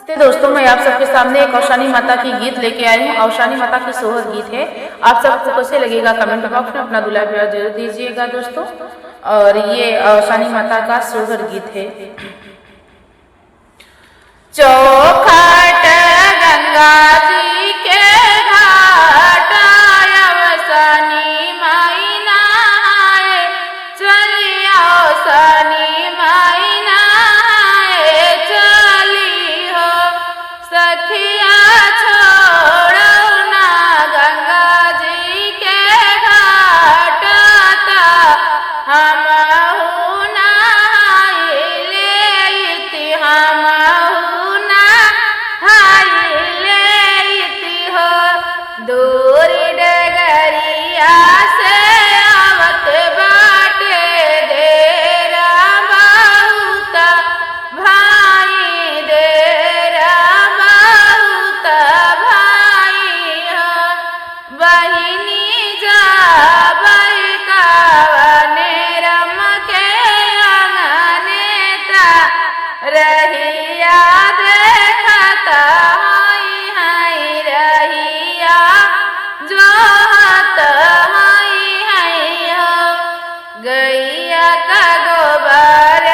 तो दोस्तों, मैं आप सबके सामने एक औशानी माता की गीत लेके आई हूँ। औशानी माता की सोहर गीत है। आप सबको कैसे लगेगा कमेंट बॉक्स में अपना दुला प्यार जरूर दीजिएगा दोस्तों। और ये औशानी माता का सोहर गीत है। चौखट गंगा जी के घाट औशानी माई नहाए, चली औशानी माई नहाए चली हो। सखिया छोड़ो ना गंगा जी के घाट, हमहु नहाए लेती, हमहु नहाए लेती हो। दूरी डगरिया से आवत बाटे देरा बहुत भाई, देरा बहुत भाई हो। बहिनी जाबई कावने रम के अंगने ता, रहिया देखता हई हई, रहिया जोहत हई हई हो। गैया का गोबर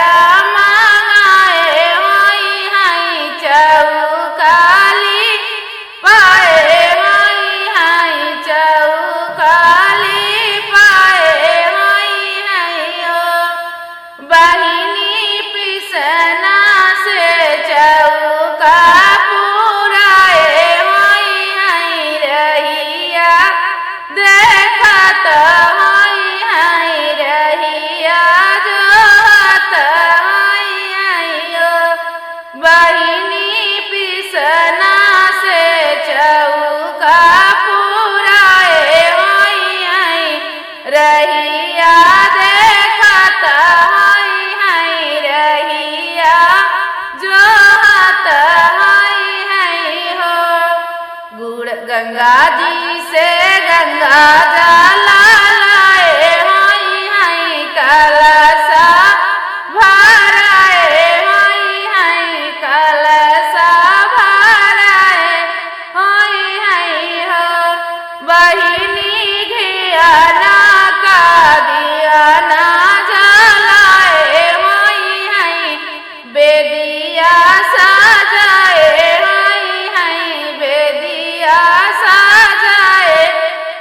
मंगाए हई हई, चौकाली पाए हई हई, चौकाली पाए हई हई हो। बहिनी पिसना से चौका पुराए हई हई, रहिया देखत हई हई, रहिया जोहत हई हई हो। बहिनी पिसना से चौका पुराए हई हई, रहिया देखत हई हई, रहिया जोहत हई हई हो। गुड़ गंगा जी से गंगा जला लाए हई हई, कलशा भराए हई हई, कलशा भराए हई हई हो। बहिनी घियाना का दियाना जलाए हई हई, बेदिया सजाए हई हई, बेदिया सजाए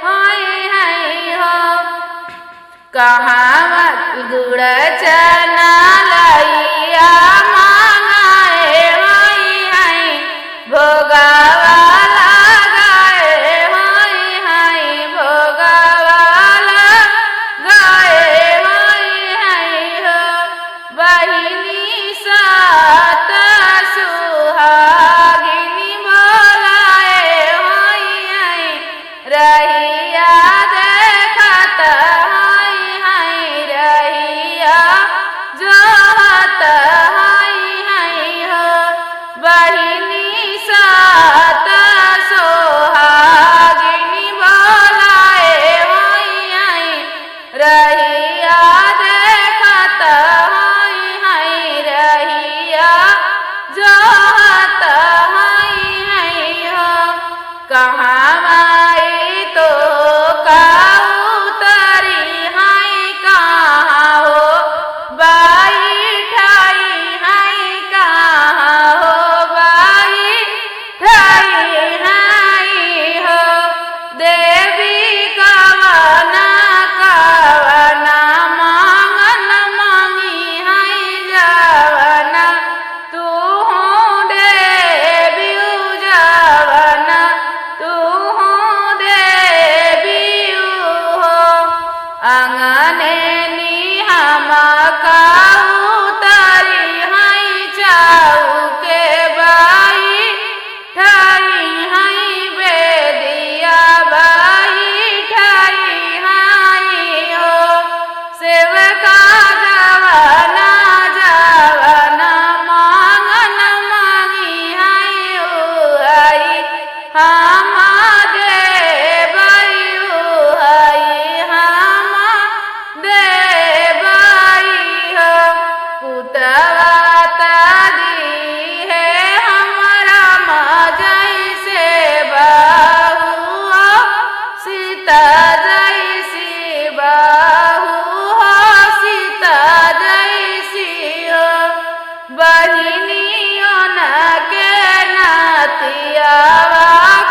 हई हई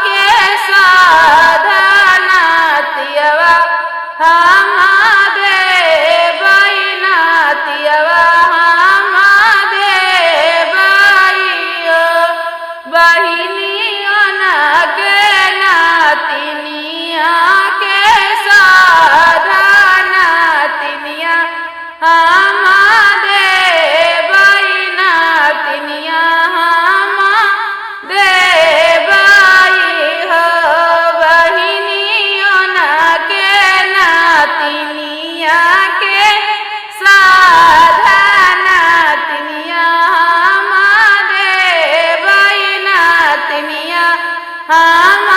के साधनातियवा हम दे बैनातियवा हम दे बैयो बहिनियों के नातिनिया के साधनातिनिया हम दे बैनातिनिया हम दे बाई हो बहिनियों के नातिनिया के साधनातिनिया हम दे बैनातिनिया हम